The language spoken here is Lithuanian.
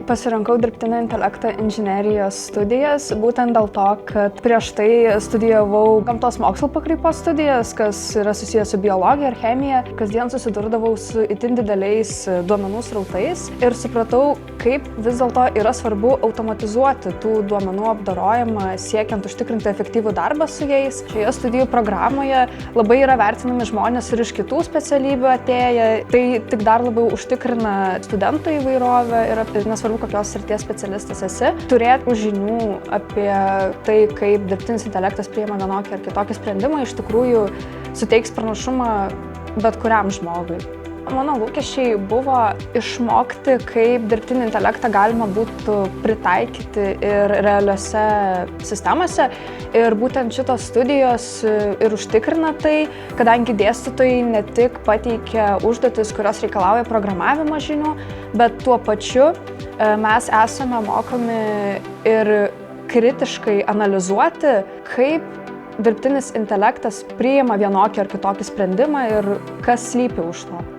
Pasirinkau dirbtinio intelekto inžinerijos studijas, būtent dėl to, kad prieš tai studijavau gamtos mokslų pakraipos studijas, kas yra susijęs su biologija ir chemija. Kasdien susidurdavau su itin dideliais duomenų srautais ir supratau, kaip vis dėlto yra svarbu automatizuoti tų duomenų apdorojimą, siekiant užtikrinti efektyvų darbą su jais. Šioje studijų programoje labai yra vertinami žmonės ir iš kitų specialybių atėję. Tai tik dar labiau užtikrina studentų įvairovę ir nesvarbu, kokios srities specialistas esi. Turėti žinių apie tai, kaip dirbtinis intelektas priima vienokį ar kitokį sprendimą, iš tikrųjų suteiks pranašumą bet kuriam žmogui. Mano lūkesčiai buvo išmokti, kaip dirbtinį intelektą galima būtų pritaikyti ir realiose sistemose. Ir būtent šitos studijos ir užtikrina tai, kadangi dėstytojai ne tik pateikia užduotis, kurios reikalauja programavimo žinių, bet tuo pačiu mes esame mokomi ir kritiškai analizuoti, kaip dirbtinis intelektas priima vienokį ar kitokį sprendimą ir kas slypi už to.